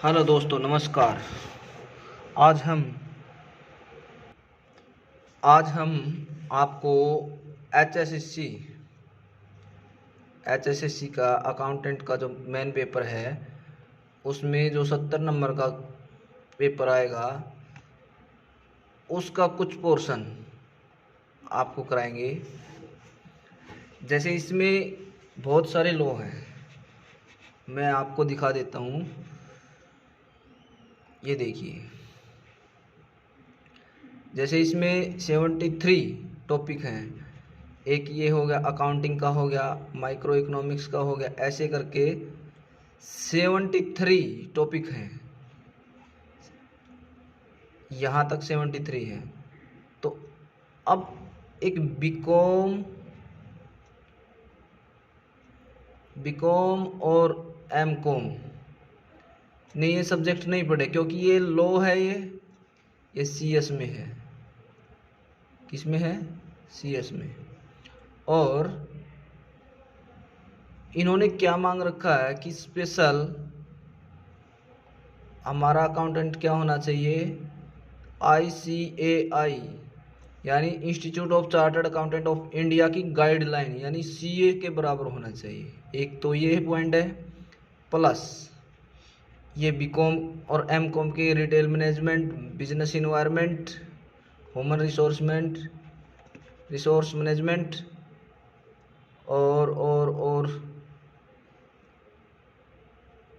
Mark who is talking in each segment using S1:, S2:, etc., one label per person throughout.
S1: Hello दोस्तों, नमस्कार। आज हम आज हम आपको एचएसएससी एचएसएससी का अकाउंटेंट का जो मेन पेपर है उसमें जो 70 नंबर का पेपर आएगा उसका कुछ पोर्शन आपको कराएंगे। जैसे इसमें बहुत सारे लॉ हैं, मैं आपको दिखा देता हूँ। ये देखिए, जैसे इसमें 73 टॉपिक हैं। एक ये हो गया अकाउंटिंग का, हो गया माइक्रो इकोनॉमिक्स का, हो गया, ऐसे करके 73 टॉपिक हैं। यहाँ तक 73 है। तो अब एक बीकॉम और एमकॉम ने ये सब्जेक्ट नहीं पढ़े, क्योंकि ये लॉ है। ये सीएस में है। किस में है? सीएस में। और इन्होंने क्या मांग रखा है कि स्पेशल हमारा अकाउंटेंट क्या होना चाहिए? ICAI यानी institute of chartered accountant of India की गाइडलाइन यानी सीए के बराबर होना चाहिए। एक तो ये पॉइंट है, प्लस ये बीकॉम और एमकॉम के retail management, business environment, human resource management और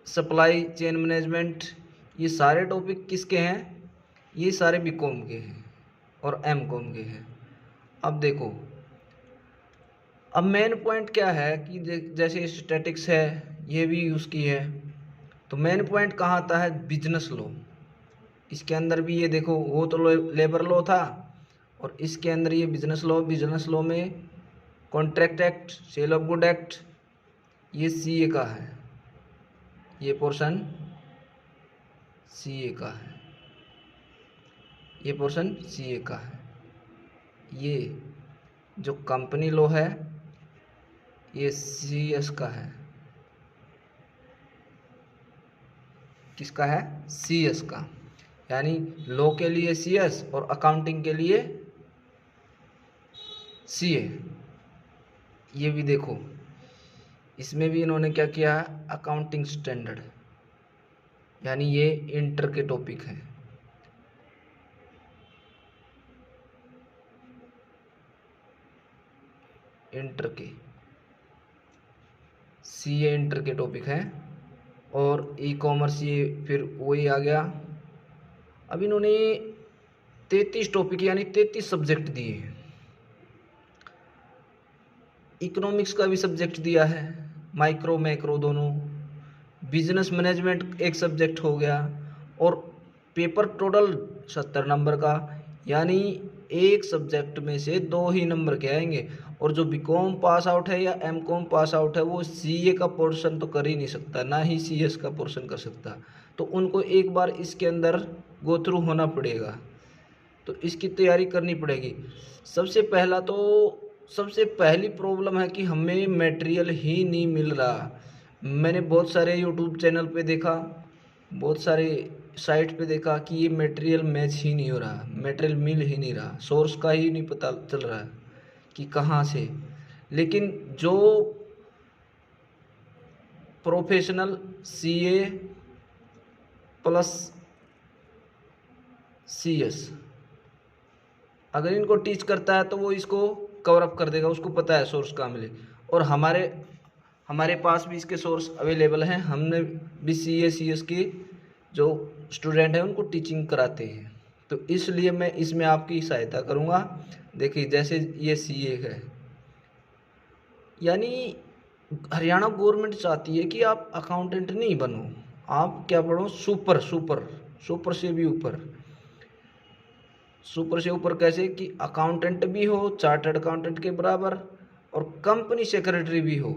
S1: सप्लाई चेन मैनेजमेंट, ये सारे टॉपिक किसके हैं? ये सारे बीकॉम के हैं और एमकॉम के हैं। अब देखो, अब मेन पॉइंट क्या है कि जैसे स्टैटिक्स है, ये भी यूज़ की है। तो मेन पॉइंट कहाँ आता है? Business law. इसके अंदर भी ये देखो, वो तो लेबर लॉ था और इसके अंदर ये बिजनेस लॉ में contract act, sale of good act, ये सीए का है। ये पोर्शन सीए का है। ये पोर्शन सीए का है। ये जो कंपनी लॉ है ये सीएस का है। किसका है? सीएस का। यानी लॉ के लिए सीएस और अकाउंटिंग के लिए सीए। ये भी देखो, इसमें भी इन्होंने क्या किया? अकाउंटिंग स्टैंडर्ड, यानी ये इंटर के टॉपिक हैं। इंटर के सीए इंटर के टॉपिक हैं। और ई कॉमर्स ये फिर वही आ गया। अब इन्होंने 33 टॉपिक यानी 33 सब्जेक्ट दिए हैं। इकोनॉमिक्स का भी सब्जेक्ट दिया है, माइक्रो मैक्रो दोनों। बिजनेस मैनेजमेंट एक सब्जेक्ट हो गया। और पेपर टोटल 70 नंबर का, यानी एक सब्जेक्ट में से 2 ही नंबर के आएंगे। और जो बीकॉम पास आउट है या एमकॉम पास आउट है वो सीए का पोर्शन तो कर ही नहीं सकता, ना ही सीएस का पोर्शन कर सकता। तो उनको एक बार इसके अंदर गो थ्रू होना पड़ेगा, तो इसकी तैयारी करनी पड़ेगी। सबसे पहली प्रॉब्लम है कि हमें मटेरियल ही नहीं मिल रहा। मैंने बहुत सारे यूट्यूब चैनल पे देखा, बहुत सारे साइट पे देखा कि ये मटेरियल मैच ही नहीं हो रहा, मटेरियल मिल ही नहीं रहा, सोर्स का ही नहीं पता चल रहा है कि कहाँ से। लेकिन जो प्रोफेशनल सीए प्लस सीएस अगर इनको टीच करता है तो वो इसको कवर अप कर देगा, उसको पता है सोर्स कहाँ मिले। और हमारे पास भी इसके सोर्स अवेलेबल हैं। हमने भी सीएस की जो स्टूडेंट हैं उनको टीचिंग कराते हैं, तो इसलिए मैं इसमें आपकी सहायता करूँगा। देखिए, जैसे ये सीए है, यानी हरियाणा गवर्नमेंट चाहती है कि आप अकाउंटेंट नहीं बनो, आप क्या पढ़ो? सुपर से भी ऊपर। सुपर से ऊपर कैसे? कि अकाउंटेंट भी हो, चार्टर्ड अकाउंटेंट के बराबर, और कंपनी सेक्रेटरी भी हो।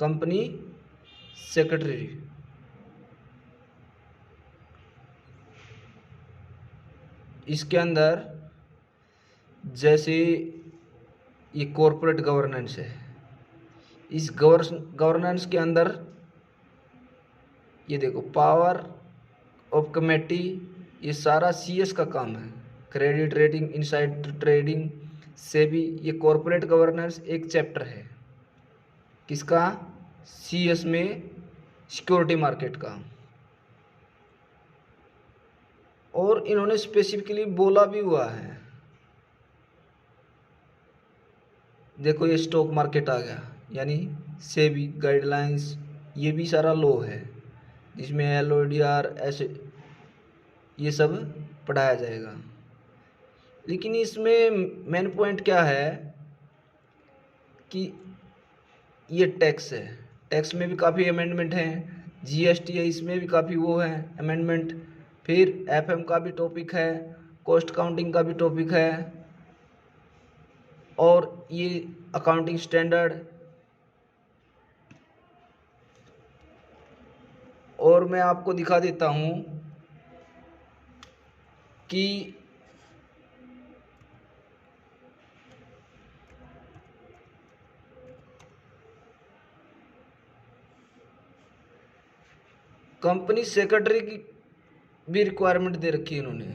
S1: कंपनी सेक्रेटरी, इसके अंदर जैसे ये कॉरपोरेट गवर्नेंस है, इस गवर्नेंस के अंदर ये देखो पावर ऑफ कमेटी, ये सारा सीएस का काम है। Credit rating, inside trading, SEBI, ये कॉरपोरेट गवर्नेंस एक चैप्टर है किसका, सीएस में, सिक्योरिटी मार्केट का। और इन्होंने स्पेसिफिकली बोला भी हुआ है, देखो ये स्टॉक मार्केट आ गया, यानी सेबी गाइडलाइंस, ये भी सारा लॉ है जिसमें LODR ऐसे ये सब पढ़ाया जाएगा। लेकिन इसमें मेन पॉइंट क्या है कि ये टैक्स है, टैक्स में भी काफ़ी अमेंडमेंट हैं, GST है, इसमें भी काफ़ी वो है अमेंडमेंट। फिर FM का भी टॉपिक है, कॉस्ट काउंटिंग का भी टॉपिक है, और ये अकाउंटिंग स्टैंडर्ड। और मैं आपको दिखा देता हूँ कि कंपनी सेक्रेटरी की भी रिक्वायरमेंट दे रखी है इन्होंने।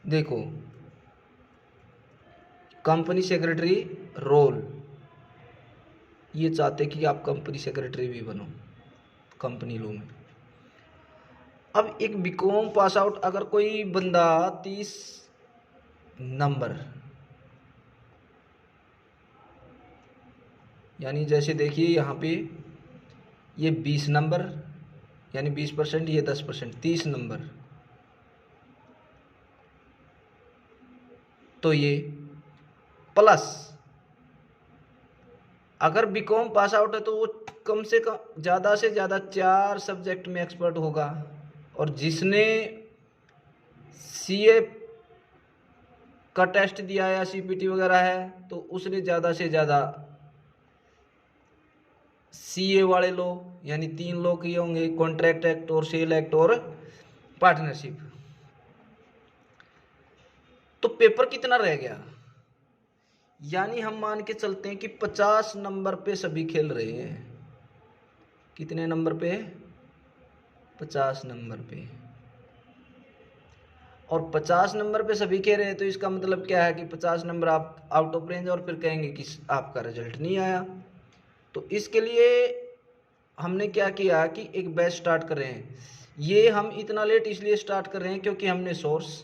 S1: देखो कंपनी सेक्रेटरी रोल, ये चाहते कि आप कंपनी सेक्रेटरी भी बनो कंपनी लॉ में। अब एक बीकॉम पास आउट अगर कोई बंदा 30 नंबर, यानी जैसे देखिए यहाँ पे ये 20 नंबर यानी 20%, ये 10%, 30 नंबर, तो ये प्लस अगर बीकॉम पास आउट है तो वो कम से कम ज़्यादा से ज़्यादा 4 सब्जेक्ट में एक्सपर्ट होगा, और जिसने CA का टेस्ट दिया या CPT वगैरह है तो उसने ज़्यादा से ज़्यादा CA वाले लो यानी 3 लो किए होंगे, कॉन्ट्रैक्ट एक्ट और सेल एक्ट और पार्टनरशिप। तो पेपर कितना रह गया, यानी हम मान के चलते हैं कि 50 नंबर पे सभी खेल रहे हैं। कितने नंबर पे, 50 नंबर पे, और 50 नंबर पे सभी खेल रहे हैं, तो इसका मतलब क्या है कि 50 नंबर आप आउट ऑफ रेंज, और फिर कहेंगे कि आपका रिजल्ट नहीं आया। तो इसके लिए हमने क्या किया कि एक बैच स्टार्ट कर रहे हैं। ये हम इतना लेट इसलिए स्टार्ट कर रहे हैं क्योंकि हमने सोर्स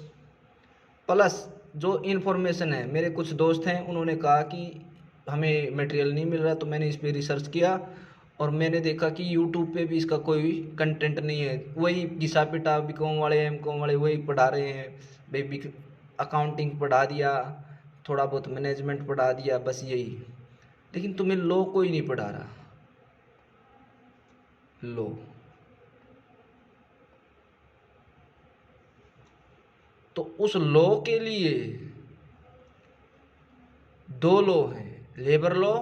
S1: प्लस जो इन्फॉर्मेशन है, मेरे कुछ दोस्त हैं उन्होंने कहा कि हमें मटेरियल नहीं मिल रहा, तो मैंने इस पर रिसर्च किया और मैंने देखा कि यूट्यूब पे भी इसका कोई कंटेंट नहीं है। वही घिसा पिटा बीकॉम वाले MCOM वाले वही पढ़ा रहे हैं, भाई अकाउंटिंग पढ़ा दिया, थोड़ा बहुत मैनेजमेंट पढ़ा दिया, बस यही। लेकिन तुम्हें लॉ कोई नहीं पढ़ा रहा, लॉ। तो उस लॉ के लिए 2 लॉ हैं, लेबर लॉ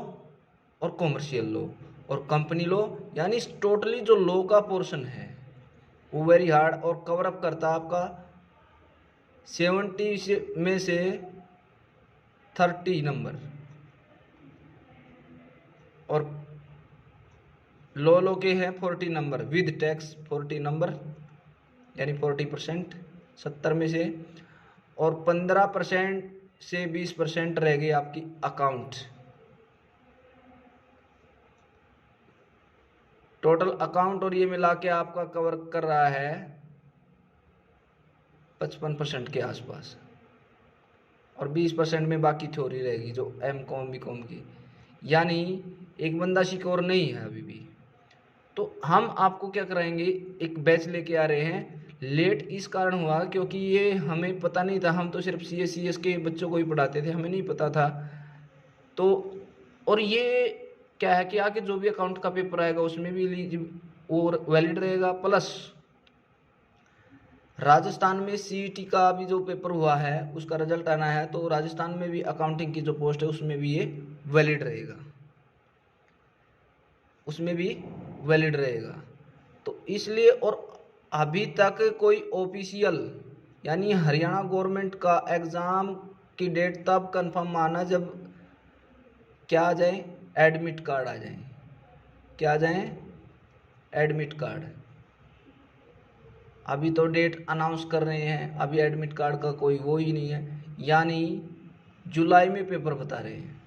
S1: और कॉमर्शियल लॉ और कंपनी लॉ, यानी टोटली जो लॉ का पोर्शन है वो वेरी हार्ड और कवर अप करता है आपका 70 में से 30 नंबर, और लॉ के हैं 40 नंबर विद टैक्स, 40 नंबर यानी 40%, 70 में से, और 15% से 20% रह गई आपकी अकाउंट। टोटल अकाउंट और ये मिला के आपका कवर कर रहा है 55% के आसपास, और 20% में बाकी थ्योरी रहेगी जो MCOM BCOM की, यानी एक बंदा सिक्योर नहीं है अभी भी। तो हम आपको क्या कराएंगे, एक बैच लेके आ रहे हैं। लेट इस कारण हुआ क्योंकि ये हमें पता नहीं था, हम तो सिर्फ CS के बच्चों को ही पढ़ाते थे, हमें नहीं पता था। तो और ये क्या है कि आगे जो भी अकाउंट का पेपर आएगा उसमें भी और वैलिड रहेगा, प्लस राजस्थान में CET का भी जो पेपर हुआ है उसका रिजल्ट आना है, तो राजस्थान में भी अकाउंटिंग की जो पोस्ट है उसमें भी ये वैलिड रहेगा, उसमें भी वैलिड रहेगा। तो इसलिए, और अभी तक कोई ऑफिशियल यानी हरियाणा गवर्नमेंट का एग्ज़ाम की डेट तब कंफर्म माना जब क्या आ जाए, एडमिट कार्ड आ जाए। क्या आ जाए, एडमिट कार्ड। अभी तो डेट अनाउंस कर रहे हैं, अभी एडमिट कार्ड का कोई वो ही नहीं है, यानी जुलाई में पेपर बता रहे हैं।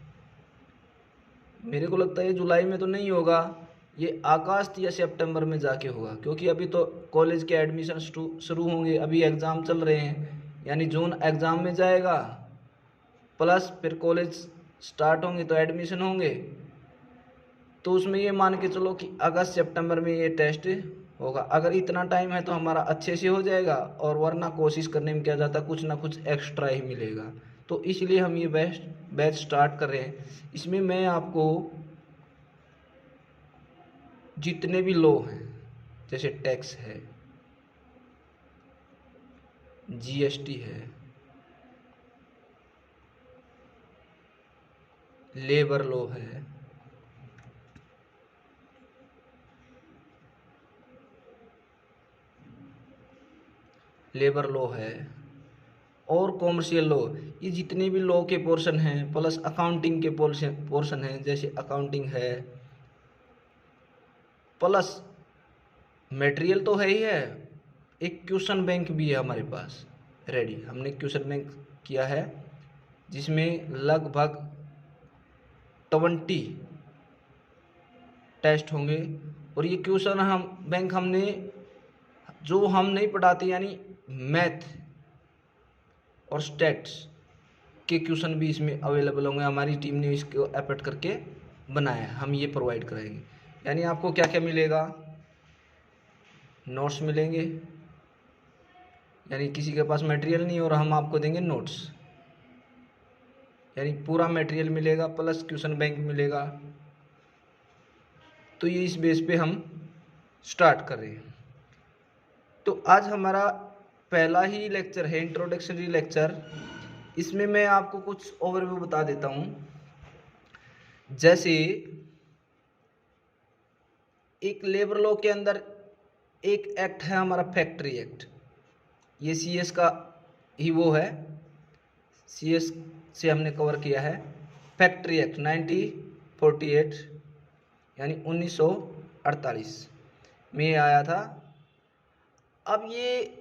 S1: मेरे को लगता है जुलाई में तो नहीं होगा, ये अगस्त या सितंबर में जाके होगा, क्योंकि अभी तो कॉलेज के एडमिशन शुरू होंगे, अभी एग्ज़ाम चल रहे हैं, यानी जून एग्ज़ाम में जाएगा, प्लस फिर कॉलेज स्टार्ट होंगे तो एडमिशन होंगे, तो उसमें ये मान के चलो कि अगस्त सितंबर में ये टेस्ट होगा। अगर इतना टाइम है तो हमारा अच्छे से हो जाएगा, और वरना कोशिश करने में क्या जाता, कुछ ना कुछ एक्स्ट्रा ही मिलेगा। तो इसलिए हम ये बैच स्टार्ट कर रहे हैं। इसमें मैं आपको जितने भी लॉ हैं, जैसे टैक्स है, जीएसटी है, लेबर लॉ है, और कॉमर्शियल लॉ, ये जितने भी लॉ के पोर्शन हैं, प्लस अकाउंटिंग के पोर्शन हैं, जैसे अकाउंटिंग है, प्लस मटेरियल तो है ही है, एक क्वेश्चन बैंक भी है हमारे पास रेडी। हमने क्वेश्चन बैंक किया है जिसमें लगभग 20 टेस्ट होंगे, और ये क्वेश्चन बैंक हमने जो हम नहीं पढ़ाते, यानी मैथ और स्टैट्स के क्वेश्चन भी इसमें अवेलेबल होंगे। हमारी टीम ने इसको एफर्ट करके बनाया है, हम ये प्रोवाइड करेंगे। यानी आपको क्या क्या मिलेगा, नोट्स मिलेंगे, यानी किसी के पास मटेरियल नहीं और हम आपको देंगे नोट्स, यानी पूरा मटेरियल मिलेगा, प्लस क्वेश्चन बैंक मिलेगा। तो ये इस बेस पे हम स्टार्ट कर रहे हैं। तो आज हमारा पहला ही लेक्चर है, इंट्रोडक्टरी लेक्चर। इसमें मैं आपको कुछ ओवरव्यू बता देता हूँ। जैसे एक लेबर लॉ के अंदर एक एक्ट है हमारा फैक्ट्री एक्ट, ये सीएस का ही वो है, सीएस से हमने कवर किया है। फैक्ट्री एक्ट 1948 यानी 1948 में आया था। अब ये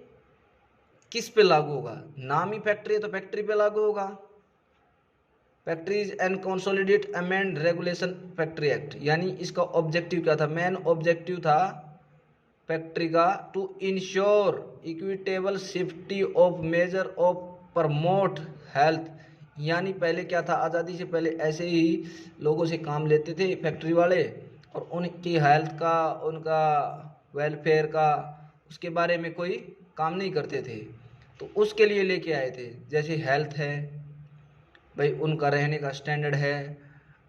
S1: किस पे लागू होगा, नाम ही फैक्ट्री है तो फैक्ट्री पे लागू होगा। Factories and consolidate amend regulation factory act, यानी इसका ऑब्जेक्टिव क्या था, मेन ऑब्जेक्टिव था फैक्ट्री का, to ensure equitable safety of measure of promote health. यानी पहले क्या था, आज़ादी से पहले ऐसे ही लोगों से काम लेते थे फैक्ट्री वाले, और उनकी हेल्थ का, उनका वेलफेयर का, उसके बारे में कोई काम नहीं करते थे। तो उसके लिए लेके आए थे, जैसे हेल्थ है भाई, उनका रहने का स्टैंडर्ड है,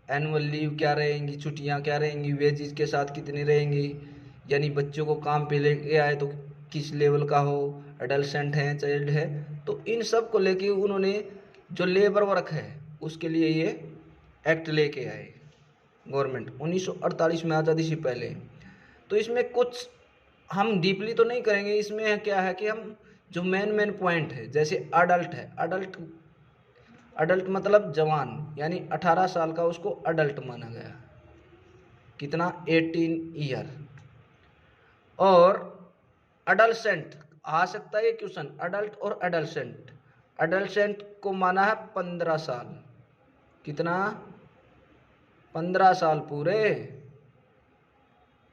S1: एनुअल लीव क्या रहेंगी, छुट्टियां क्या रहेंगी, वेजेस के साथ कितनी रहेंगी, यानी बच्चों को काम पे लेके आए तो किस लेवल का हो, एडल्सेंट है, चाइल्ड है, तो इन सब को लेके उन्होंने जो लेबर वर्क है उसके लिए ये एक्ट लेके आए गवर्नमेंट 1948 में, आज़ादी से पहले। तो इसमें कुछ हम डीपली तो नहीं करेंगे, इसमें क्या है कि हम जो मेन पॉइंट है, जैसे अडल्ट है, अडल्ट मतलब जवान, यानी 18 साल का उसको अडल्ट माना गया, कितना, 18 ईयर। और अडल्सेंट आ सकता है ये क्वेश्चन, अडल्ट और अडल्सेंट को माना है 15 साल, कितना, 15 साल पूरे,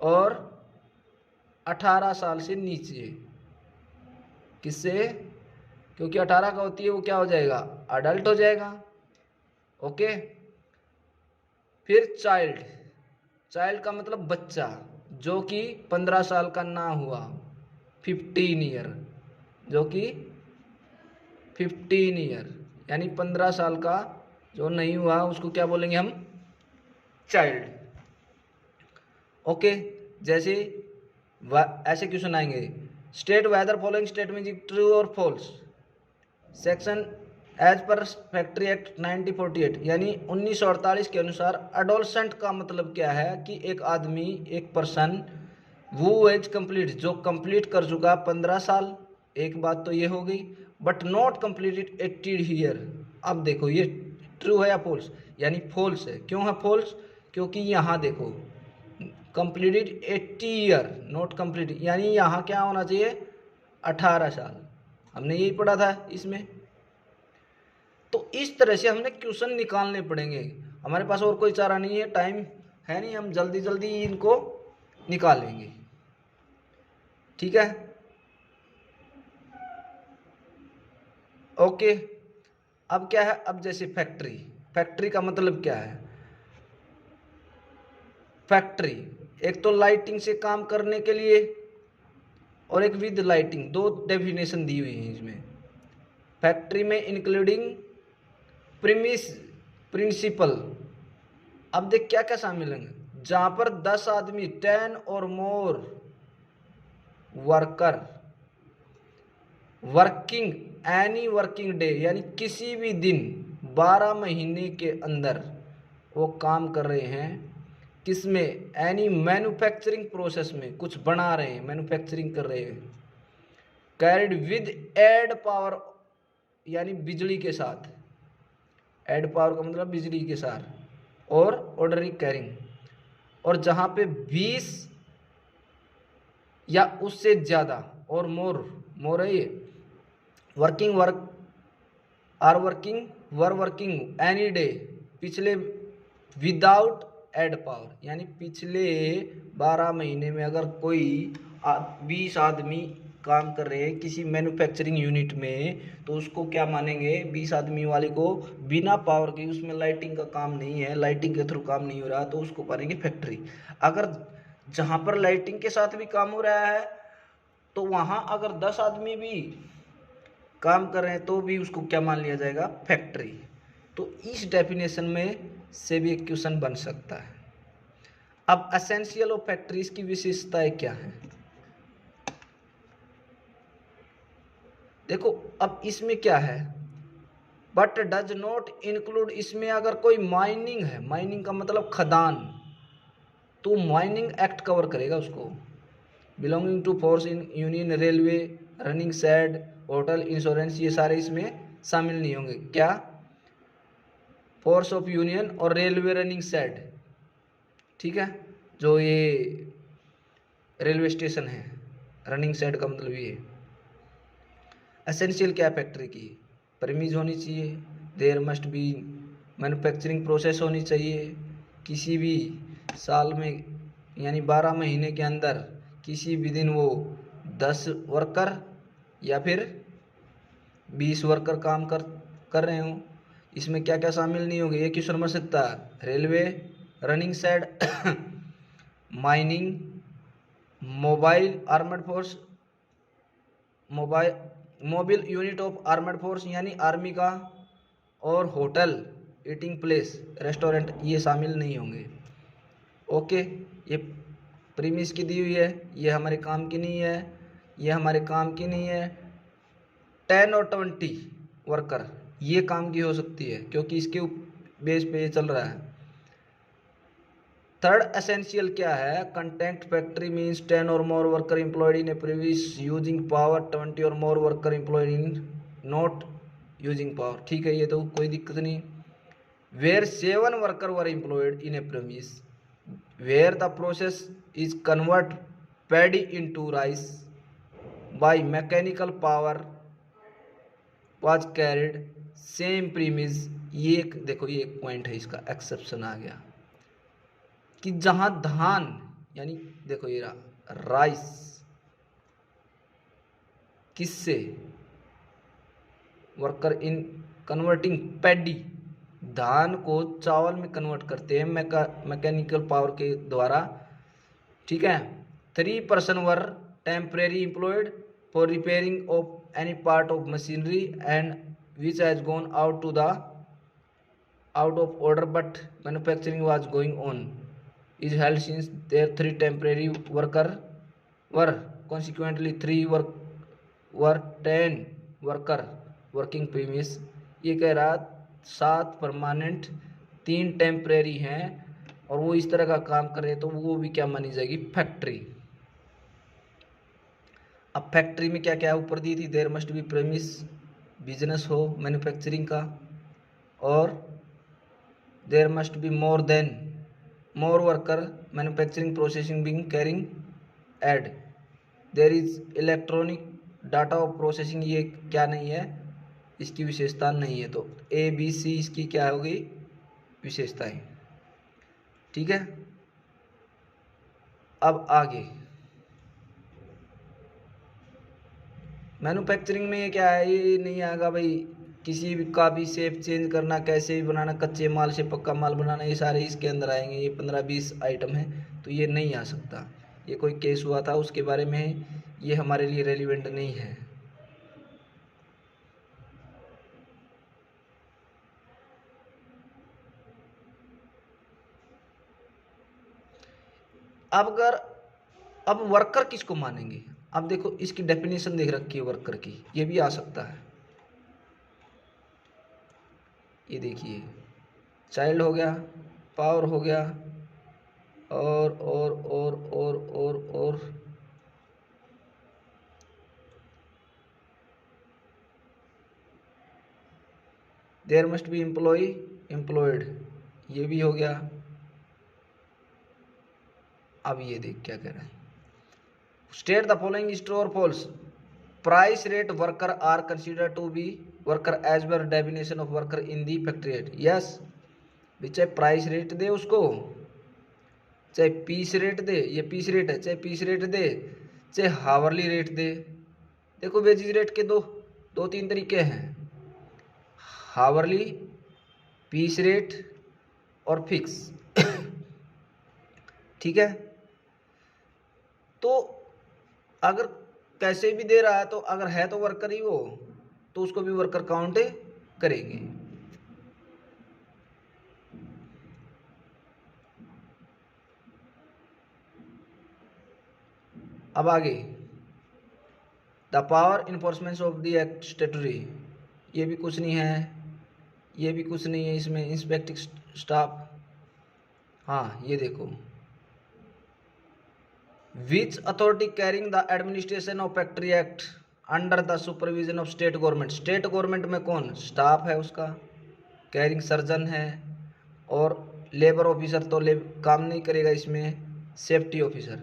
S1: और 18 साल से नीचे, किससे, क्योंकि 18 का होती है वो क्या हो जाएगा, अडल्ट हो जाएगा। ओके। फिर चाइल्ड का मतलब बच्चा, जो कि 15 साल का ना हुआ, 15 ईयर, जो कि 15 ईयर यानी 15 साल का जो नहीं हुआ उसको क्या बोलेंगे हम, चाइल्ड। ओके। जैसे ऐसे क्वेश्चन आएंगे, state whether following statement is true और false, section as per factory act 1948 यानी 1948 के अनुसार अडोलसेंट का मतलब क्या है कि एक आदमी, एक पर्सन वो एज कंप्लीट, जो कंप्लीट कर चुका 15 साल, एक बात तो ये हो गई, बट नॉट कंप्लीटेड 80 ईयर, अब देखो ये ट्रू है या फॉल्स, यानी फॉल्स है। क्यों है फॉल्स? क्योंकि यहाँ देखो कंप्लीटेड 80 ईयर नॉट कंप्लीट, यानी यहाँ क्या होना चाहिए 18 साल, हमने यही पढ़ा था इसमें। तो इस तरह से हमने क्वेश्चन निकालने पड़ेंगे, हमारे पास और कोई चारा नहीं है, टाइम है नहीं, हम जल्दी जल्दी इनको निकालेंगे। ठीक है, ओके। अब क्या है, अब जैसे फैक्ट्री, फैक्ट्री का मतलब क्या है? फैक्ट्री एक तो लाइटिंग से काम करने के लिए और एक विद लाइटिंग, दो डेफिनेशन दी हुई है इसमें। फैक्ट्री में इंक्लूडिंग प्रीमिस प्रिंसिपल। अब देख क्या क्या शामिल है, जहां पर 10 आदमी 10 और more worker working any working day, यानी किसी भी दिन 12 महीने के अंदर वो काम कर रहे हैं, किसमें? एनी मैन्युफैक्चरिंग प्रोसेस में, कुछ बना रहे हैं, मैन्युफैक्चरिंग कर रहे हैं। कैरिड विद एड पावर, यानी बिजली के साथ, एड पावर का मतलब बिजली के साथ, और ऑर्डरिंग कैरिंग। और जहां पे 20 या उससे ज़्यादा और मोर है ये, working work or working were working any day, पिछले विदाउट एड पावर, यानी पिछले 12 महीने में अगर कोई 20 आदमी काम कर रहे हैं किसी मैन्युफैक्चरिंग यूनिट में, तो उसको क्या मानेंगे? 20 आदमी वाले को बिना पावर के, उसमें लाइटिंग का काम नहीं है, लाइटिंग के थ्रू काम नहीं हो रहा, तो उसको मानेंगे फैक्ट्री। अगर जहाँ पर लाइटिंग के साथ भी काम हो रहा है, तो वहाँ अगर 10 आदमी भी काम कर रहे हैं तो भी उसको क्या मान लिया जाएगा? फैक्ट्री। तो इस डेफिनेशन में से भी एक क्वेश्चन बन सकता है। अब एसेंशियल ऑफ फैक्ट्रीज की विशेषताएं क्या है? देखो अब इसमें क्या है, बट डज नॉट इंक्लूड, इसमें अगर कोई माइनिंग है, माइनिंग का मतलब खदान, तो माइनिंग एक्ट कवर करेगा उसको। Belonging to force in union, railway, running shed, hotel, insurance, ये सारे इसमें शामिल नहीं होंगे। क्या? फोर्स ऑफ यूनियन और रेलवे रनिंग शेड, ठीक है, जो ये रेलवे स्टेशन है, रनिंग शेड का मतलब ये। एसेंशियल क्या फैक्ट्री की? प्रीमिस होनी चाहिए, there must be manufacturing process होनी चाहिए, किसी भी साल में यानी 12 महीने के अंदर किसी भी दिन वो 10 वर्कर या फिर 20 वर्कर काम कर रहे हों। इसमें क्या क्या शामिल नहीं होंगे, ये क्वेश्चन बन सकता है। Railway, running shed, mining, mobile armed force, mobile unit of armed force यानी आर्मी का, और होटल, ईटिंग प्लेस, रेस्टोरेंट, ये शामिल नहीं होंगे। ओके, ये प्रीमिस की दी हुई है, ये हमारे काम की नहीं है, ये हमारे काम की नहीं है। 10 और 20 वर्कर ये काम की हो सकती है, क्योंकि इसके बेस पे ये चल रहा है। थर्ड एसेंशियल क्या है? कंटेंट फैक्ट्री मीन्स 10 और more worker employed in a previous using power, 20 और more worker employed in not using power. ठीक है, ये तो कोई दिक्कत नहीं। Where 7 worker were employed in a premise, where the process is convert paddy into rice by mechanical power was carried same premise. ये देखो, ये एक पॉइंट है, इसका एक्सेप्शन आ गया कि जहां धान, यानी देखो ये राइस किससे, वर्कर इन कन्वर्टिंग पैडी, धान को चावल में कन्वर्ट करते हैं मैकेनिकल पावर के द्वारा। ठीक है, 3 person were temporary employed for repairing of any part of machinery and which has gone out of order but manufacturing was going on is held since their 3 temporary worker were consequently 3 were 10 worker working premise। ये कह रहा 7 permanent 3 temporary हैं और वो इस तरह का काम कर रहे हैं, तो वो भी क्या मानी जाएगी? फैक्ट्री। अब फैक्ट्री में क्या क्या ऊपर दी थी, there must be premise, business हो मैन्युफैक्चरिंग का, और there must be more worker manufacturing processing being carrying add there is electronic data of processing. ये क्या नहीं है, इसकी विशेषता नहीं है। तो ए बी सी इसकी क्या होगी, विशेषताएं। ठीक है, अब आगे मैन्युफैक्चरिंग में ये क्या है, ये नहीं आएगा भाई किसी भी का भी शेप चेंज करना, कैसे भी बनाना, कच्चे माल से पक्का माल बनाना, ये सारे इसके अंदर आएंगे। ये 15-20 आइटम है, तो ये नहीं आ सकता। ये कोई केस हुआ था उसके बारे में, ये हमारे लिए रेलिवेंट नहीं है। अब वर्कर किसको मानेंगे, अब देखो इसकी डेफिनेशन देख रखी है वर्कर की, ये भी आ सकता है। ये देखिए चाइल्ड हो गया, पावर हो गया, और देयर मस्ट बी एम्प्लॉयड, ये भी हो गया। अब ये देख क्या कह रहा है, state the following is true और false. Price rate worker are consider to be worker as per definition of worker in the factory rate. Yes, चाहे प्राइस रेट दे उसको, चाहे पीस रेट दे, ये पीस रेट है, चाहे पीस रेट दे, चाहे hourly rate दे। देखो वेजेज रेट के दो तीन तरीके हैं, हावरली, पीस रेट और फिक्स। ठीक है, तो अगर कैसे भी दे रहा है, तो अगर है तो वर्कर ही वो, तो उसको भी वर्कर काउंट करेंगे। अब आगे the power enforcement of the act स्टेटरी, ये भी कुछ नहीं है, ये भी कुछ नहीं है इसमें। इंस्पेक्टिंग स्टाफ, हाँ ये देखो, which authority carrying the administration of factory act under the supervision of state government. State government में कौन स्टाफ है उसका, कैरिंग सर्जन है, और लेबर ऑफिसर तो काम नहीं करेगा इसमें, सेफ्टी ऑफिसर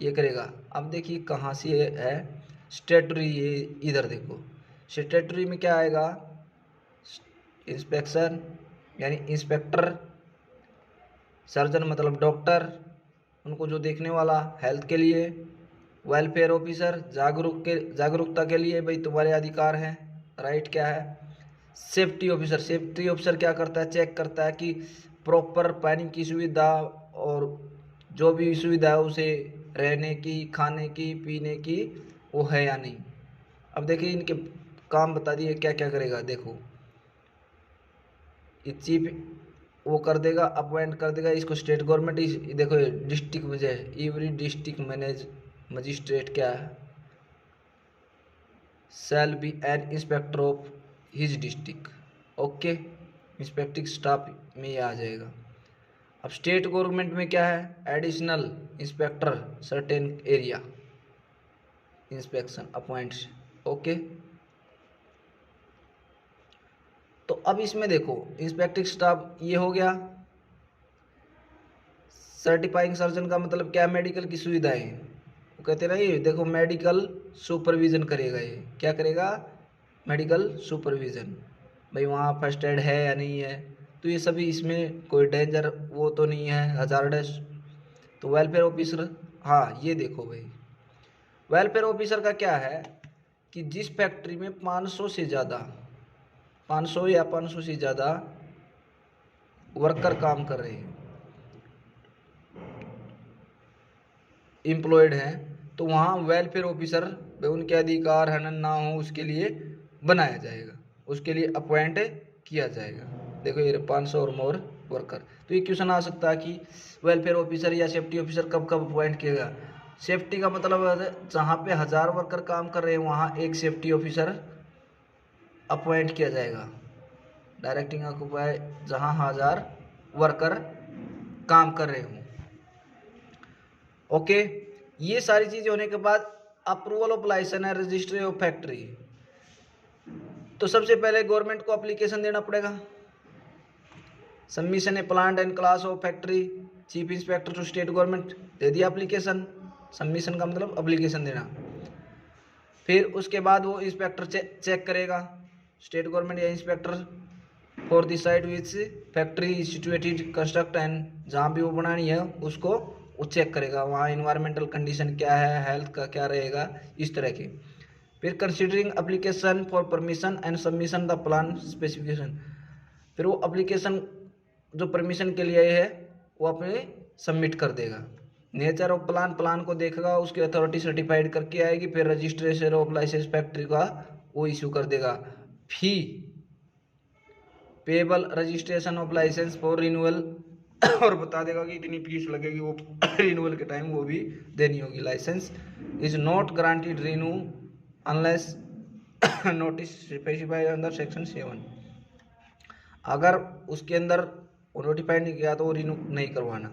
S1: ये करेगा। अब देखिए कहाँ से है स्टेटरी, ये इधर देखो, स्टेटरी में क्या आएगा, इंस्पेक्शन यानी इंस्पेक्टर, सर्जन मतलब डॉक्टर, उनको जो देखने वाला हेल्थ के लिए, वेलफेयर ऑफिसर जागरूकता के लिए, भाई तुम्हारे अधिकार हैं, राइट क्या है, सेफ्टी ऑफिसर क्या करता है, चेक करता है कि प्रॉपर पानी की सुविधा और जो भी सुविधा है उसे रहने की, खाने की, पीने की वो है या नहीं। अब देखिए इनके काम बता दिए क्या क्या करेगा। देखो ये चीफ वो कर देगा, अपॉइंट कर देगा इसको स्टेट गवर्नमेंट। देखो डिस्ट्रिक्ट में एवरी डिस्ट्रिक्ट मजिस्ट्रेट क्या है, shall be an inspector of his district. Okay, inspecting staff में ये आ जाएगा। अब स्टेट गवर्नमेंट में क्या है, additional inspector certain area inspection appoints. Okay, तो अब इसमें देखो इंस्पेक्टिंग स्टाफ ये हो गया। सर्टिफाइंग सर्जन का मतलब क्या, मेडिकल की सुविधाएं, वो कहते ना ये देखो मेडिकल सुपरविजन करेगा। ये क्या करेगा, मेडिकल सुपरविजन, भाई वहाँ फर्स्ट एड है या नहीं है, तो ये सभी इसमें कोई डेंजर वो तो नहीं है, हजार्डस। तो वेलफेयर ऑफिसर, हाँ ये देखो भाई वेलफेयर ऑफिसर का क्या है कि जिस फैक्ट्री में 500 से ज़्यादा 500 या 500 से ज़्यादा वर्कर काम कर रहे हैं, एम्प्लॉयड हैं, तो वहाँ वेलफेयर ऑफिसर उनके अधिकार हनन ना हो उसके लिए बनाया जाएगा, उसके लिए अपॉइंट किया जाएगा। देखो ये 500 और मोर वर्कर, तो ये क्वेश्चन आ सकता है कि वेलफेयर ऑफिसर या सेफ्टी ऑफिसर कब कब अपॉइंट किएगा। सेफ्टी का मतलब जहाँ पे 1000 वर्कर काम कर रहे हैं वहाँ एक सेफ्टी ऑफिसर अपॉइंट किया जाएगा। डायरेक्टिंग ऑक्यूपाई जहाँ 1000 वर्कर काम कर रहे हों। ओके, ये सारी चीज़ें होने के बाद approval of license and registry of factory, तो सबसे पहले गवर्नमेंट को एप्लीकेशन देना पड़ेगा। Submission a plant and class of factory chief inspector to state government, दे दिया एप्लीकेशन। सबमिशन का मतलब एप्लीकेशन देना। फिर उसके बाद वो इंस्पेक्टर चेक करेगा, स्टेट गवर्नमेंट या inspector, for the site which factory situated construct and, जहाँ भी वो बनानी है उसको वो चेक करेगा, वहाँ इन्वायरमेंटल कंडीशन क्या है, हेल्थ का क्या रहेगा, इस तरह की। फिर considering application for permission and submission the plan specification, फिर वो एप्लीकेशन जो परमिशन के लिए है वो अपने सबमिट कर देगा। नेचर ऑफ प्लान, प्लान को देखेगा, उसकी अथॉरिटी सर्टिफाइड करके आएगी, फिर रजिस्ट्रेशन ऑफ लाइसेंस फैक्ट्री का वो इशू कर देगा। Fee payable registration of licence for renewal, और बता देगा कि इतनी फीस लगेगी, वो रिन्यूअल के टाइम वो भी देनी होगी। Licence is not granted renew unless notice specified under section 7, अगर उसके अंदर नोटिफाइड नहीं किया तो वो रिन्यू नहीं करवाना।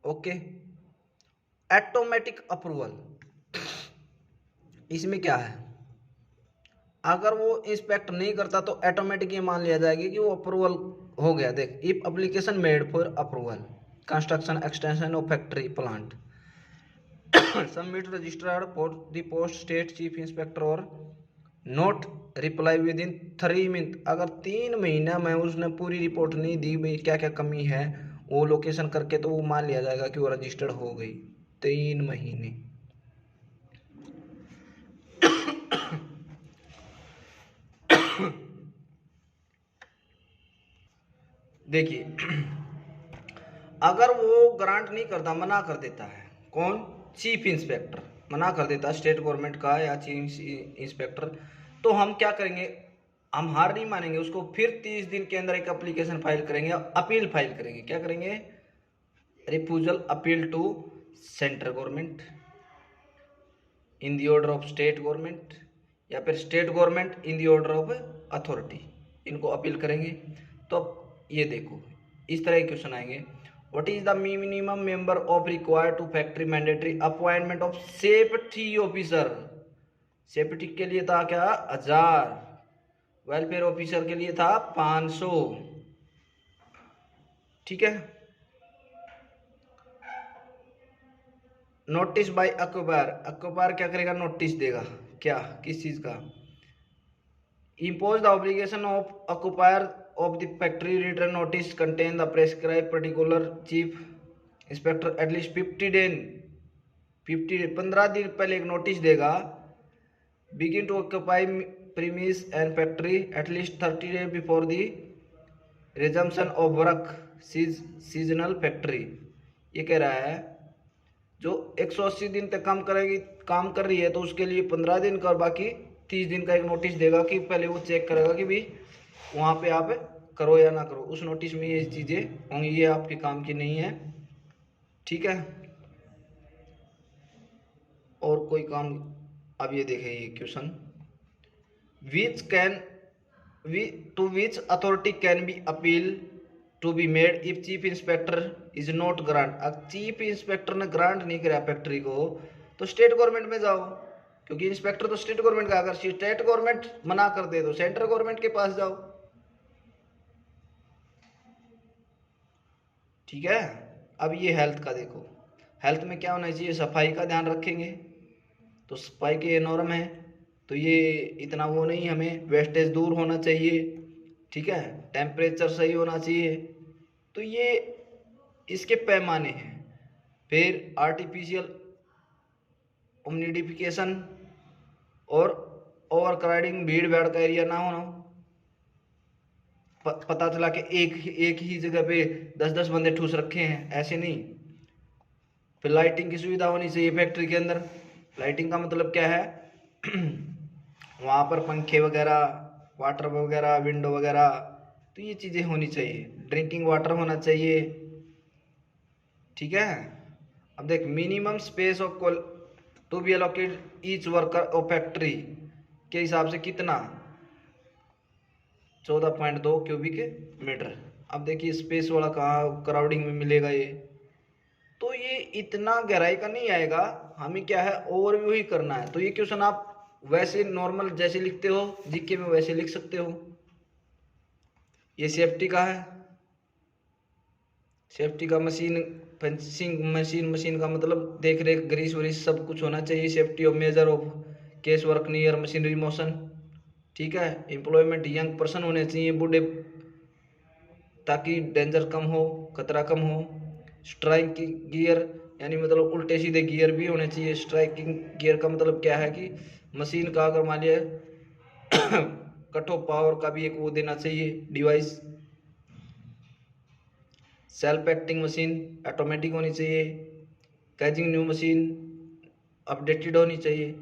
S1: ओके, ऑटोमेटिक अप्रूवल, इसमें क्या है, अगर वो इंस्पेक्ट नहीं करता तो ऑटोमेटिक ये मान लिया जाएगा कि वो अप्रूवल हो गया। देख, if application made for approval construction extension of factory plant submit registered for the post state chief inspector और note reply within 3 month, अगर 3 महीना में उसने पूरी रिपोर्ट नहीं दी भाई क्या क्या कमी है वो लोकेशन करके, तो वो मान लिया जाएगा कि वो रजिस्टर्ड हो गई। 3 महीने। देखिए, अगर वो ग्रांट नहीं करता, मना कर देता है, कौन, चीफ इंस्पेक्टर मना कर देता है स्टेट गवर्नमेंट का या चीफ इंस्पेक्टर, तो हम क्या करेंगे, हम हार नहीं मानेंगे, उसको फिर 30 दिन के अंदर एक एप्लीकेशन फाइल करेंगे, अपील फाइल करेंगे। क्या करेंगे, refusal appeal to central government in the order of state government, या फिर state government in the order of authority, इनको अपील करेंगे। तो ये देखो इस तरह के क्वेश्चन आएंगे। What is the minimum member of required to factory mandatory appointment of safety officer, safety के लिए था क्या 1000, वेलफेयर ऑफिसर के लिए था 500, ठीक है। नोटिस बाय अक्वायर, अक्वायर क्या करेगा, नोटिस देगा, क्या, किस चीज का, impose the obligation of acquire of the factory return notice contain the prescribed particular chief inspector at least 15 दिन पहले एक नोटिस देगा, begin to occupy premise and factory at least 30 days before the resumption of work seasonal factory। ये कह रहा है जो 180 दिन तक काम कर रही है तो उसके लिए 15 दिन का और बाकी 30 दिन का एक नोटिस देगा कि पहले वो चेक करेगा कि भाई वहाँ पे आप करो या ना करो, उस नोटिस में ये चीज़ें होंगी, ये आपके काम की नहीं है, ठीक है। और कोई काम, अब ये देखें ये question, which can to which authority can be appeal to be made if chief inspector is not grant, अब चीफ इंस्पेक्टर ने ग्रांट नहीं करा फैक्ट्री को तो स्टेट गवर्नमेंट में जाओ, क्योंकि इंस्पेक्टर तो स्टेट गवर्नमेंट का, अगर स्टेट गवर्नमेंट मना कर दे तो सेंट्रल गवर्नमेंट के पास जाओ, ठीक है। अब ये हेल्थ का देखो, हेल्थ में क्या होना चाहिए, सफाई का ध्यान रखेंगे, तो सफाई के नॉर्म है, तो ये इतना वो नहीं, हमें वेस्टेज दूर होना चाहिए, ठीक है, टेम्परेचर सही होना चाहिए, तो ये इसके पैमाने हैं। फिर आर्टिफिशियल ह्यूमिडिफिकेशन और ओवर क्राउडिंग, भीड़ भाड़ का एरिया ना होना, पता चला कि एक ही जगह पे 10-10 बंदे ठूस रखे हैं, ऐसे नहीं। फिर लाइटिंग की सुविधा होनी चाहिए फैक्ट्री के अंदर, लाइटिंग का मतलब क्या है वहाँ पर पंखे वगैरह, वाटर वगैरह, विंडो वगैरह, तो ये चीज़ें होनी चाहिए। ड्रिंकिंग वाटर होना चाहिए, ठीक है। अब देख, minimum space of to be allocated each worker of factory के हिसाब से कितना, 14.2 क्यूबिक मीटर। अब देखिए स्पेस वाला कहाँ क्राउडिंग में मिलेगा ये, तो ये इतना गहराई का नहीं आएगा, हमें क्या है ओवरव्यू ही करना है। तो ये क्वेश्चन आप वैसे नॉर्मल जैसे लिखते हो जीके में वैसे लिख सकते हो। ये सेफ्टी का है, सेफ्टी का मशीन, पंचिंग मशीन, मशीन का मतलब देख रेख, ग्रीस व्रीस सब कुछ होना चाहिए। Safety of measure of case work near machinery motion, ठीक है। एम्प्लॉयमेंट यंग पर्सन होने चाहिए, बूढ़े, ताकि डेंजर कम हो, खतरा कम हो। स्ट्राइकिंग गियर यानी मतलब उल्टे सीधे गियर भी होने चाहिए। स्ट्राइकिंग गियर का मतलब क्या है कि मशीन का अगर मान लिया कट ऑफ पावर का भी एक वो देना चाहिए device. Self acting machine automatic होनी चाहिए। कैचिंग न्यू मशीन अपडेटेड होनी चाहिए।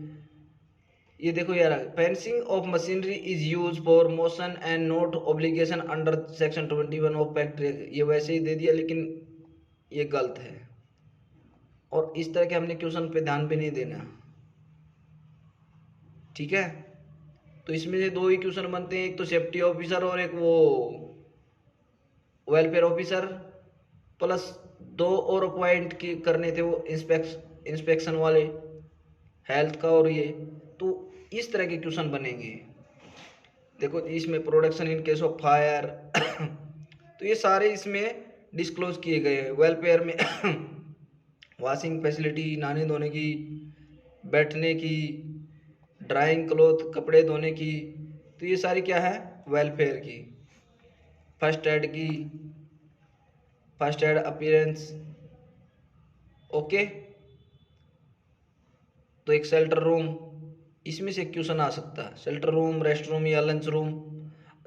S1: ये देखो यार, fencing of machinery is use for motion and note obligation under section 21 of factory. ये वैसे ही दे दिया लेकिन ये गलत है, और इस तरह के हमने क्वेश्चन पे ध्यान भी नहीं देना, ठीक है। तो इसमें से दो ही क्वेश्चन बनते हैं, एक तो सेफ्टी ऑफिसर और एक वो वेलफेयर ऑफिसर, प्लस दो और पॉइंट की करने थे वो इंस्पेक्शन वाले, हेल्थ का और ये। तो इस तरह के क्वेश्चन बनेंगे। देखो इसमें production in case of fire तो ये सारे इसमें डिस्क्लोज किए गए हैं। वेलफेयर में वॉशिंग फैसिलिटी, नहाने धोने की, बैठने की, ड्राइंग क्लॉथ कपड़े धोने की, तो ये सारी क्या है वेलफेयर की। फर्स्ट एड की, फर्स्ट एड अपीयरेंस, ओके। तो एक शेल्टर रूम, इसमें से क्वेश्चन आ सकता है। शेल्टर रूम, रेस्ट रूम या लंच रूम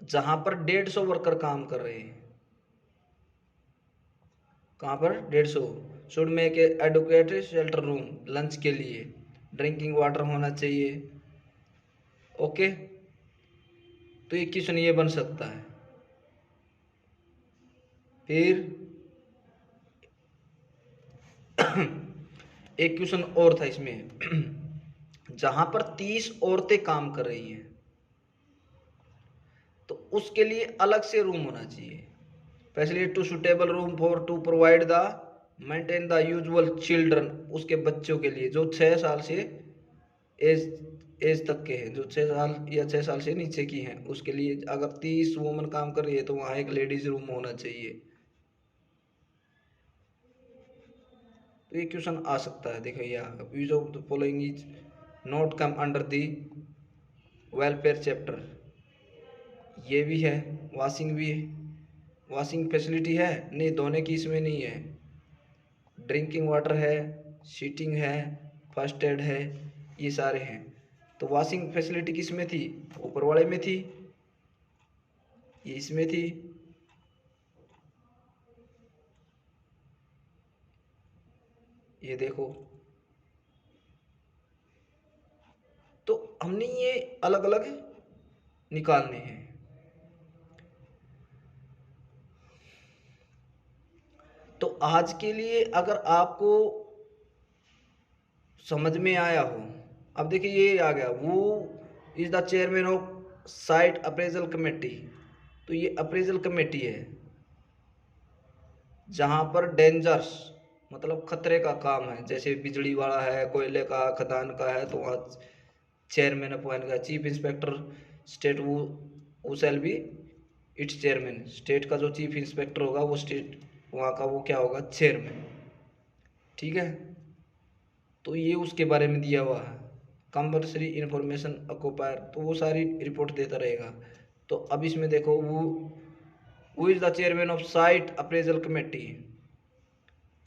S1: जहां पर 150 वर्कर काम कर रहे हैं, कहां पर 150। Should make adequate shelter room, lunch के लिए ड्रिंकिंग वाटर होना चाहिए, ओके। तो ये क्वेश्चन ये बन सकता है। फिर एक क्वेश्चन और था इसमें जहां पर 30 औरतें काम कर रही हैं तो उसके लिए अलग से रूम होना चाहिए। Facility to suitable room for to provide the maintain the usual children, उसके बच्चों के लिए जो 6 साल से एज तक के हैं, जो 6 साल या 6 साल से नीचे की हैं, उसके लिए अगर 30 वुमन काम कर रही है तो वहां एक लेडीज रूम होना चाहिए। तो ये क्वेश्चन आ सकता है। देखो यहाँ use of the following is not come under the welfare chapter, ये भी है। वॉशिंग भी है, वॉशिंग फैसिलिटी है नहीं, धोने की इसमें नहीं है। ड्रिंकिंग वाटर है, सीटिंग है, फर्स्ट एड है, ये सारे हैं। तो वॉशिंग फैसिलिटी किस में थी, ऊपर वाले में थी, ये इसमें थी। ये देखो, तो हमने ये अलग अलग निकालने हैं। तो आज के लिए अगर आपको समझ में आया हो, अब देखिए ये आ गया, वो is the chairman of site appraisal committee. तो ये अप्रेजल कमेटी है जहां पर डेंजर्स मतलब खतरे का काम है, जैसे बिजली वाला है, कोयले का, खदान का है, तो वहाँ चेयरमैन अपॉइंट का। चीफ इंस्पेक्टर स्टेट वो shall be it's chairman, state का जो चीफ इंस्पेक्टर होगा वो स्टेट वहाँ का वो क्या होगा, चेयरमैन, ठीक है। तो ये उसके बारे में दिया हुआ है। कंपल्सरी इंफॉर्मेशन अकोपायर, तो वो सारी रिपोर्ट देता रहेगा। तो अब इसमें देखो, वो is the chairman of site appraisal committee,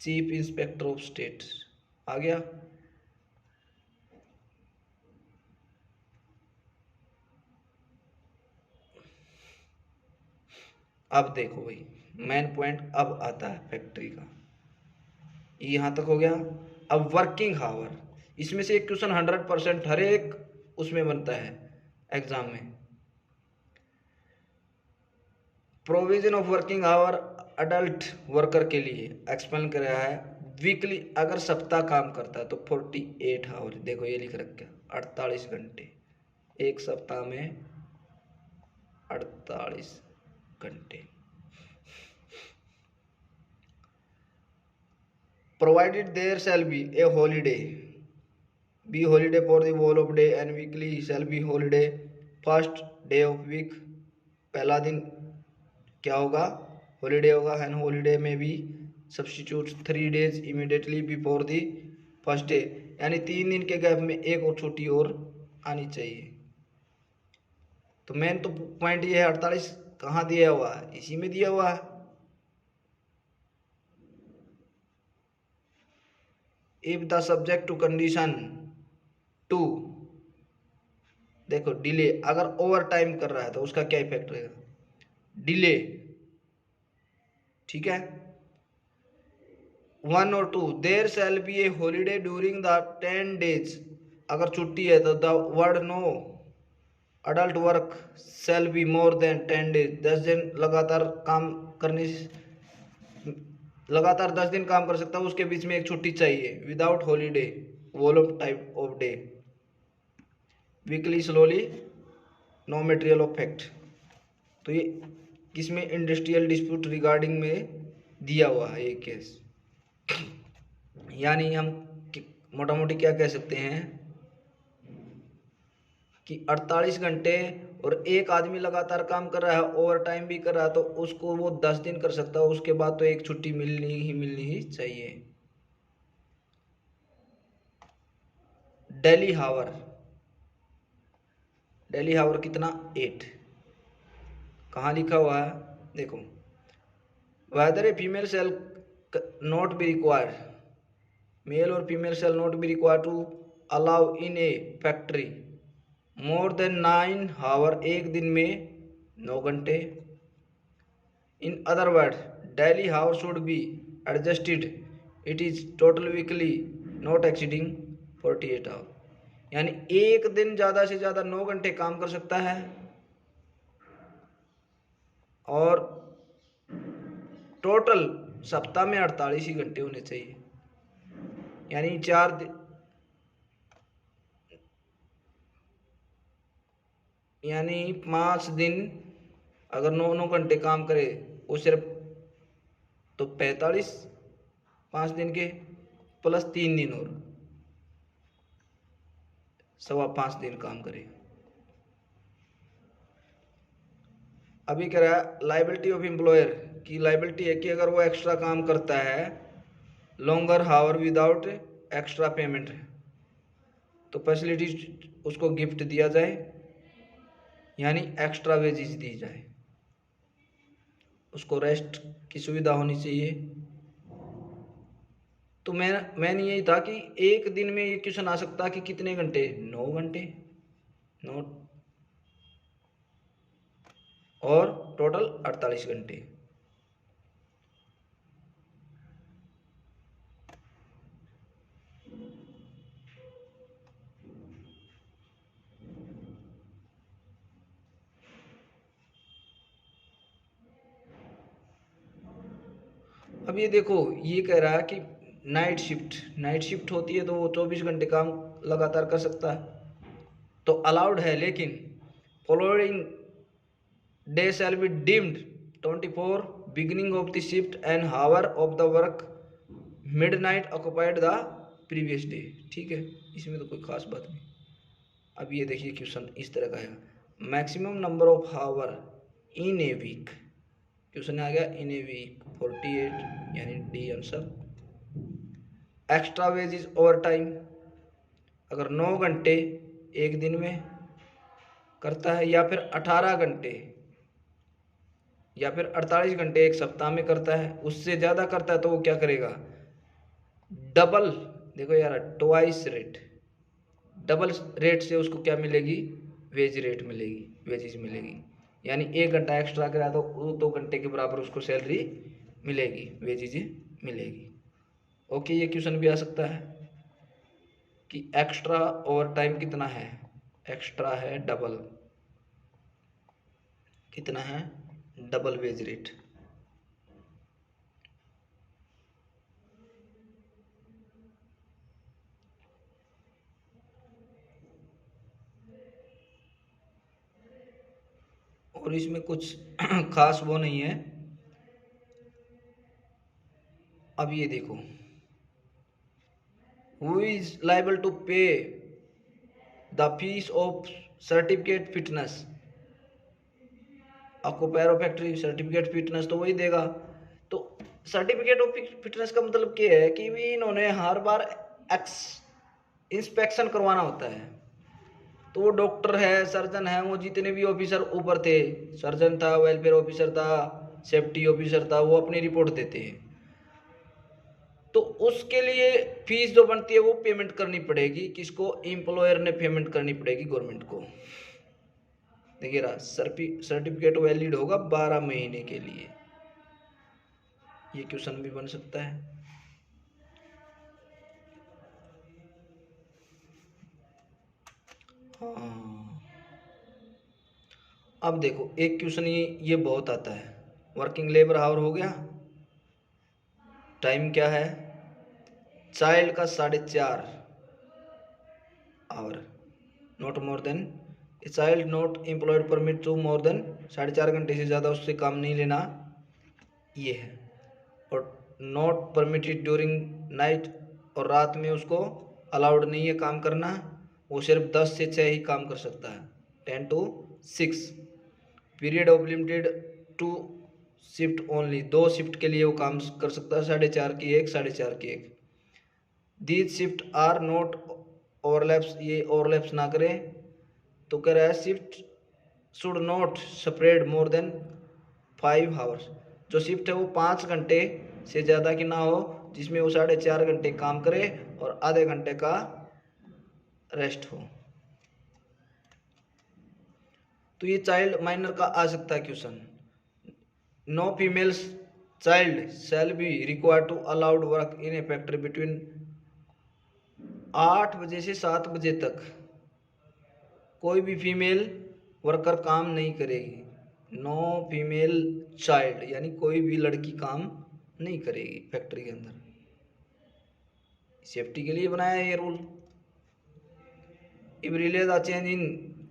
S1: chief inspector of state आ गया। अब देखो भाई, मेन पॉइंट अब आता है फैक्ट्री का, यहां तक हो गया। अब वर्किंग हावर, इसमें से एक क्वेश्चन 100% हर एक उसमें बनता है एग्जाम में। Provision of working hour adult worker के लिए एक्सप्लेन कर रहा है। वीकली अगर सप्ताह काम करता है तो 48 आवर, देखो ये लिख रखा 48 घंटे, एक सप्ताह में 48 घंटे। Provided there shall be a holiday, be holiday for the whole of day and weekly shall be holiday first day of week. पहला दिन क्या होगा, हॉलीडे होगा, एंड हॉलीडे में भी substitute 3 days immediately before the first day, यानी 3 दिन के गैप में एक और छुट्टी और आनी चाहिए। तो मेन तो पॉइंट ये है 48 कहाँ दिया हुआ है, इसी में दिया हुआ है। If the subject to condition 2, देखो डिले, अगर ओवर टाइम कर रहा है तो उसका क्या इफेक्ट रहेगा, डिले, ठीक है। 1 और 2, there shall be a holiday during the 10 days, अगर छुट्टी है तो the word no adult work shall be more than 10 days, 10 दिन लगातार काम करने, लगातार 10 दिन काम कर सकता है, उसके बीच में एक छुट्टी चाहिए। Without holiday volume type of day, weekly slowly no material of fact. तो ये किसमें, इंडस्ट्रियल डिस्प्यूट रिगार्डिंग में दिया हुआ है ये केस। यानी हम मोटा मोटी क्या कह सकते हैं कि 48 घंटे और एक आदमी लगातार काम कर रहा है, ओवर टाइम भी कर रहा है, तो उसको वो 10 दिन कर सकता है, उसके बाद तो एक छुट्टी मिलनी ही चाहिए। डेली हावर, डेली हावर कितना, 8, कहाँ लिखा हुआ है, देखो, whether a female shall not be required, male और female shall not be required to allow in a factory more than 9 hour, एक दिन में 9 घंटे। In other word daily hour should be adjusted, it is total weekly not exceeding 48 hour, यानी एक दिन ज़्यादा से ज़्यादा 9 घंटे काम कर सकता है, और टोटल सप्ताह में 48 ही घंटे होने चाहिए, यानी 4 दिन, यानी 5 दिन अगर 9 घंटे काम करे वो सिर्फ, तो 45 5 दिन के प्लस 3 दिन और 5.25 दिन काम करे। अभी कह रहा है लाइबिलिटी ऑफ एम्प्लॉयर की लाइबिलिटी है कि अगर वो एक्स्ट्रा काम करता है लॉन्गर हावर विदाउट एक्स्ट्रा पेमेंट, तो फैसिलिटी उसको गिफ्ट दिया जाए, यानी एक्स्ट्रा वेजेस दी जाए, उसको रेस्ट की सुविधा होनी चाहिए। तो मैंने यही था कि एक दिन में ये क्वेश्चन आ सकता कि कितने घंटे, 9 घंटे, 9 और टोटल 48 घंटे। अब ये देखो, ये कह रहा है कि नाइट शिफ्ट होती है तो वो 24 घंटे काम लगातार कर सकता है, तो अलाउड है, लेकिन following day shall be deemed 24 beginning of the shift and hour of the work midnight occupied the previous day, ठीक है, इसमें तो कोई खास बात नहीं। अब ये देखिए क्वेश्चन इस तरह का है, maximum number of hour in a week, question आ गया इन ए वीक 48, यानी D answer. Extra wage is overtime, अगर 9 घंटे एक दिन में करता है, या फिर 18 घंटे, या फिर 48 घंटे एक सप्ताह में करता है, उससे ज़्यादा करता है तो वो क्या करेगा, डबल, देखो यार ट्वाइस रेट, डबल रेट से उसको क्या मिलेगी, वेज रेट मिलेगी, वेजेस मिलेगी, यानी 1 घंटा एक्स्ट्रा करा तो 2 घंटे के बराबर उसको सैलरी मिलेगी, वेजेस मिलेगी। ओके, ये क्वेश्चन भी आ सकता है कि एक्स्ट्रा ओवर टाइम कितना है, एक्स्ट्रा है डबल, कितना है, डबल वेज रेट। और इसमें कुछ खास वो नहीं है। अब ये देखो, हु इज लाइबल टू पे the fees of certificate fitness, आपको पैरो फैक्ट्री सर्टिफिकेट फिटनेस तो वही देगा। तो सर्टिफिकेट ऑफ फिटनेस का मतलब क्या है कि भी इन्होंने हर बार इंस्पेक्शन करवाना होता है। तो वो डॉक्टर है, सर्जन है, वो जितने भी ऑफिसर ऊपर थे, सर्जन था, वेलफेयर ऑफिसर था, सेफ्टी ऑफिसर था, वो अपनी रिपोर्ट देते हैं। तो उसके लिए फीस जो बनती है वो पेमेंट करनी पड़ेगी किसको, एम्प्लॉयर ने पेमेंट करनी पड़ेगी गवर्नमेंट को। देखिए रहा, सर्टिफिकेट वैलिड होगा 12 महीने के लिए। ये क्वेश्चन भी बन सकता है। हाँ, अब देखो एक क्वेश्चन ये बहुत आता है। वर्किंग लेबर आवर हो गया, टाइम क्या है, चाइल्ड का 4.5 hour, not more than, child not employed permit to more than 4.5 घंटे से ज़्यादा उससे काम नहीं लेना, ये है। और नॉट परमिटेड ड्यूरिंग नाइट, और रात में उसको अलाउड नहीं है काम करना, वो सिर्फ 10 से 6 ही काम कर सकता है, 10 to 6। Period of limited to shift only, 2 shift के लिए वो काम कर सकता है, 4.5 की एक, 4.5 की एक। These shift are not overlaps, ये ओवरलैप्स ना करें। तो कह रहा है shift should not spread more than 5 hours, जो शिफ्ट है वो 5 घंटे से ज़्यादा की ना हो, जिसमें वो 4.5 घंटे काम करे और आधे घंटे का रेस्ट हो। तो ये चाइल्ड माइनर का आ सकता है question. No females child shall be required to allowed work in a factory between 8 बजे से 7 बजे तक, कोई भी फीमेल वर्कर काम नहीं करेगी। नो फीमेल चाइल्ड यानी कोई भी लड़की काम नहीं करेगी फैक्ट्री के अंदर, सेफ्टी के लिए बनाया है ये rule. If relays are change in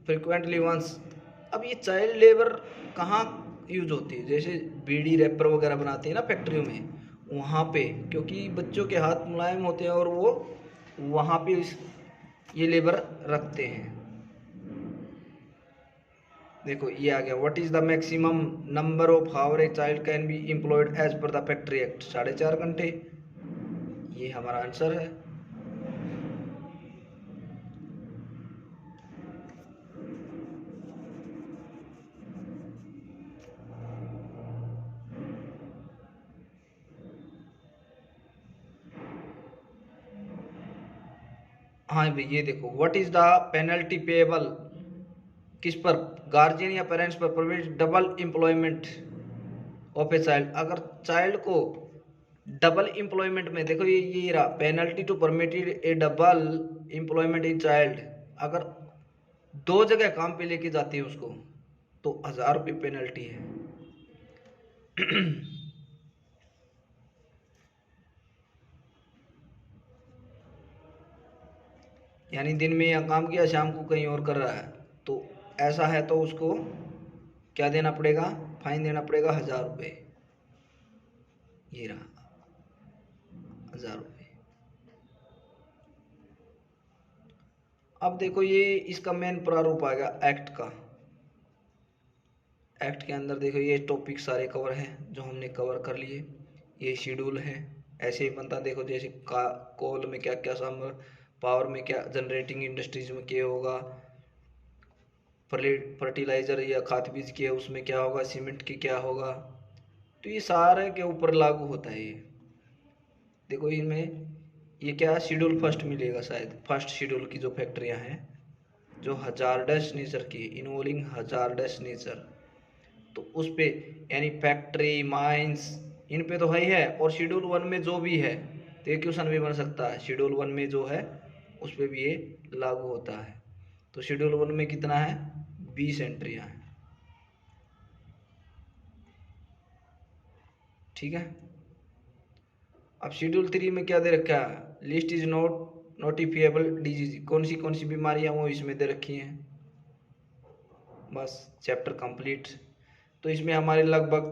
S1: frequently once, अब ये चाइल्ड लेबर कहाँ यूज होती है, जैसे बीड़ी रैपर वगैरह बनाते हैं ना फैक्ट्रियों में, वहाँ पे, क्योंकि बच्चों के हाथ मुलायम होते हैं और वो वहाँ पे ये लेबर रखते हैं। देखो ये आ गया, what is the maximum number of hour a child can be employed as per the factory act, 4.5 घंटे, ये हमारा आंसर है। हाँ भाई ये देखो, what is the penalty payable किस पर, गार्जियन या पेरेंट्स पर, provide double employment of a child, अगर चाइल्ड को डबल एम्प्लॉयमेंट में, देखो ये रहा, penalty to permitted a double employment in child, अगर 2 जगह काम पे लेके जाती है उसको तो 1000 रुपये पेनल्टी है। यानी दिन में यहाँ काम किया, शाम को कहीं और कर रहा है, तो ऐसा है तो उसको क्या देना पड़ेगा, फाइन देना पड़ेगा 1000 रुपये। ये रहा 1000 रुपये। अब देखो ये इसका मेन प्रारूप आ गया एक्ट का। एक्ट के अंदर देखो ये टॉपिक सारे कवर हैं जो हमने कवर कर लिए, ये शेड्यूल है, ऐसे ही बनता। देखो जैसे कोल में क्या क्या शामिल, पावर में क्या, जनरेटिंग इंडस्ट्रीज में क्या होगा, फर्टिलाइजर या खाद बीज के उसमें क्या होगा, सीमेंट की क्या होगा, तो ये सारे के ऊपर लागू होता है ये। देखो इनमें ये क्या शेड्यूल फर्स्ट मिलेगा, शायद फर्स्ट शेड्यूल की जो फैक्ट्रियां हैं जो हजारडस नेचर की, इन्वॉल्विंग हजारडस नेचर, तो उस पे यानी फैक्ट्री माइंस इन पे तो है, और शेड्यूल 1 में जो भी है तो ये क्वेश्चन भी बन सकता है, शेड्यूल 1 में जो है उस पे भी ये लागू होता है। तो शेड्यूल 1 में कितना है, 20 एंट्रियां हैं, ठीक है। अब शेड्यूल 3 में क्या दे रखा है, लिस्ट इज नॉट नोटिफिएबल डिजीज, कौन सी बीमारियां वो इसमें दे रखी हैं, बस चैप्टर कंप्लीट। तो इसमें हमारे लगभग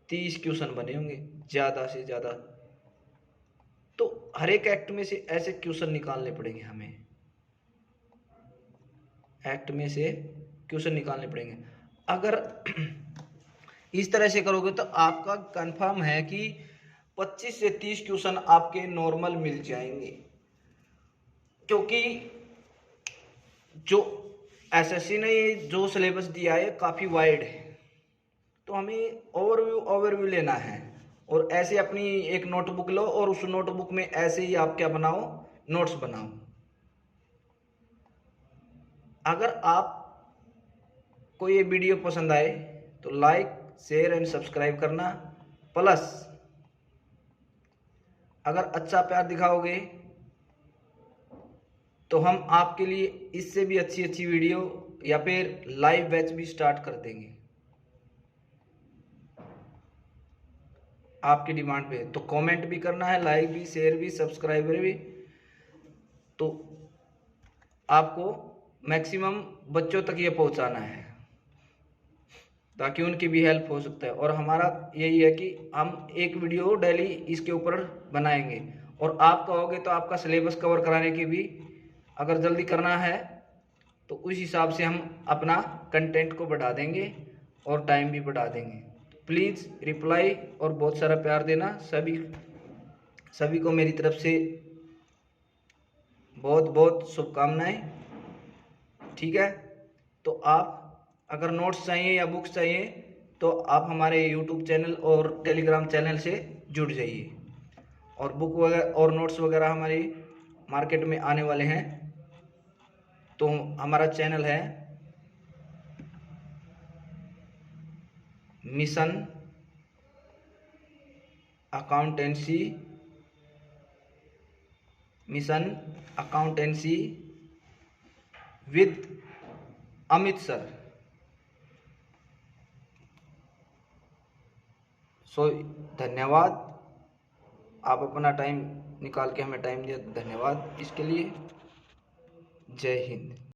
S1: 30 क्वेश्चन बने होंगे ज़्यादा से ज़्यादा, तो हर एक एक्ट में से ऐसे क्वेश्चन निकालने पड़ेंगे हमें। एक्ट में से क्वेश्चन निकालने पड़ेंगे। अगर इस तरह से करोगे तो आपका कंफर्म है कि 25 से 30 क्वेश्चन आपके नॉर्मल मिल जाएंगे, क्योंकि जो एसएससी ने जो सिलेबस दिया है काफ़ी वाइड है, तो हमें ओवरव्यू लेना है। और ऐसे अपनी एक नोटबुक लो और उस नोटबुक में ऐसे ही आप क्या बनाओ, नोट्स बनाओ। अगर आप को ये वीडियो पसंद आए तो लाइक, शेयर एंड सब्सक्राइब करना, प्लस अगर अच्छा प्यार दिखाओगे तो हम आपके लिए इससे भी अच्छी अच्छी वीडियो या फिर लाइव बैच भी स्टार्ट कर देंगे आपकी डिमांड पे। तो कमेंट भी करना है, लाइक भी, शेयर भी, सब्सक्राइबर भी, तो आपको मैक्सिमम बच्चों तक ये पहुंचाना है ताकि उनकी भी हेल्प हो सकता है। और हमारा यही है कि हम एक वीडियो डेली इसके ऊपर बनाएंगे, और आप कहोगे तो आपका सिलेबस कवर कराने की भी अगर जल्दी करना है तो उस हिसाब से हम अपना कंटेंट को बढ़ा देंगे और टाइम भी बढ़ा देंगे। प्लीज़ रिप्लाई और बहुत सारा प्यार देना। सभी को मेरी तरफ से बहुत बहुत शुभकामनाएं। ठीक है, तो आप अगर नोट्स चाहिए या बुक्स चाहिए तो आप हमारे यूट्यूब चैनल और टेलीग्राम चैनल से जुड़ जाइए। और बुक वगैरह और नोट्स वगैरह हमारी मार्केट में आने वाले हैं। तो हमारा चैनल है mission accountancy with Amit sir. So धन्यवाद, आप अपना टाइम निकाल के हमें टाइम दिया, धन्यवाद इसके लिए। जय हिंद।